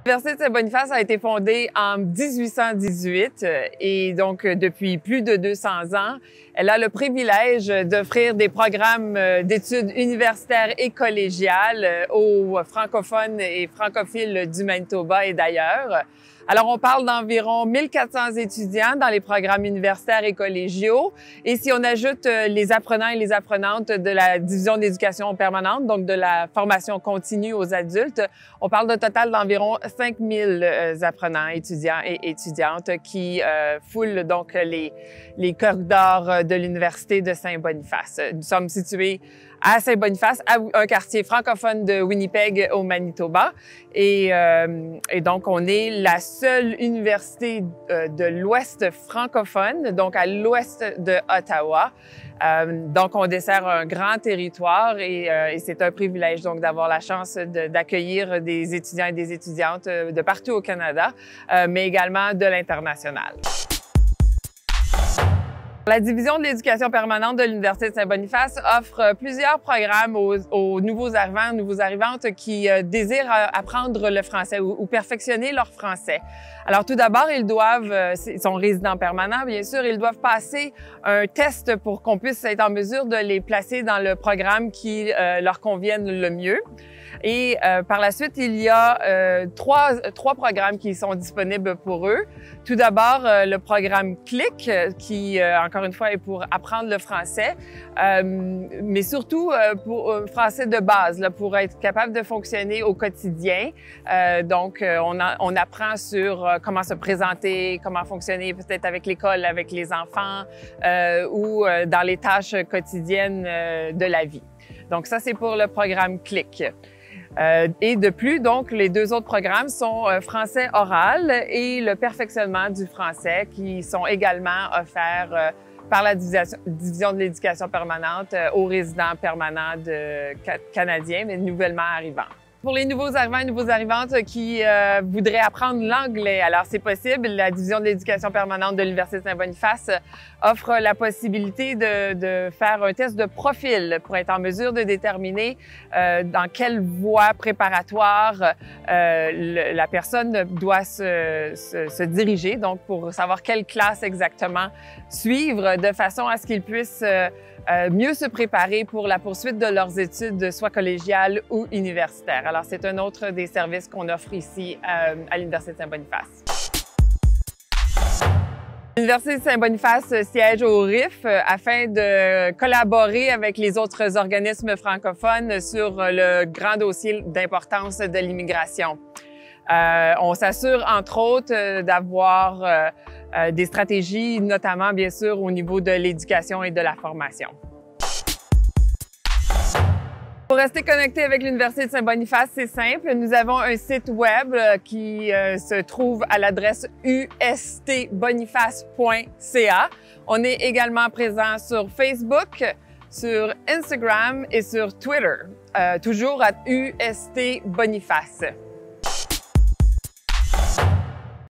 L'Université de Saint-Boniface a été fondée en 1818 et donc depuis plus de 200 ans, elle a le privilège d'offrir des programmes d'études universitaires et collégiales aux francophones et francophiles du Manitoba et d'ailleurs. Alors, on parle d'environ 1400 étudiants dans les programmes universitaires et collégiaux. Et si on ajoute les apprenants et les apprenantes de la division d'éducation permanente, donc de la formation continue aux adultes, on parle d'un total d'environ 5000 apprenants, étudiants et étudiantes qui foulent donc les corridors de l'Université de Saint-Boniface. Nous sommes situés à Saint-Boniface, un quartier francophone de Winnipeg au Manitoba. Et donc, on est la seule université de l'Ouest francophone, donc à l'ouest de Ottawa. Donc, on dessert un grand territoire et c'est un privilège donc d'avoir la chance d'accueillir des étudiants et des étudiantes de partout au Canada, mais également de l'international. La division de l'éducation permanente de l'Université de Saint-Boniface offre plusieurs programmes aux nouveaux arrivants, nouveaux arrivantes qui désirent apprendre le français ou perfectionner leur français. Alors tout d'abord, ils sont résidents permanents, bien sûr, ils doivent passer un test pour qu'on puisse être en mesure de les placer dans le programme qui leur convienne le mieux. Et par la suite, il y a trois programmes qui sont disponibles pour eux. Tout d'abord, le programme CLIC, qui, encore une fois, est pour apprendre le français, mais surtout pour français de base, là, pour être capable de fonctionner au quotidien. Donc, on apprend sur comment se présenter, comment fonctionner peut-être avec l'école, avec les enfants ou dans les tâches quotidiennes de la vie. Donc, ça, c'est pour le programme CLIC. Et de plus, donc, les deux autres programmes sont français oral et le perfectionnement du français qui sont également offerts par la division de l'éducation permanente aux résidents permanents canadiens, mais nouvellement arrivants. Pour les nouveaux arrivants et nouveaux arrivantes qui voudraient apprendre l'anglais, alors c'est possible. La division de l'éducation permanente de l'Université de Saint-Boniface offre la possibilité de faire un test de profil pour être en mesure de déterminer dans quelle voie préparatoire la personne doit se diriger, donc pour savoir quelle classe exactement suivre, de façon à ce qu'ils puissent mieux se préparer pour la poursuite de leurs études, soit collégiales ou universitaires. Alors, c'est un autre des services qu'on offre ici à l'Université de Saint-Boniface. L'Université de Saint-Boniface siège au RIF afin de collaborer avec les autres organismes francophones sur le grand dossier d'importance de l'immigration. On s'assure, entre autres, d'avoir des stratégies, notamment, bien sûr, au niveau de l'éducation et de la formation. Pour rester connecté avec l'Université de Saint-Boniface, c'est simple. Nous avons un site web qui se trouve à l'adresse ustboniface.ca. On est également présent sur Facebook, sur Instagram et sur Twitter, toujours à UST Boniface.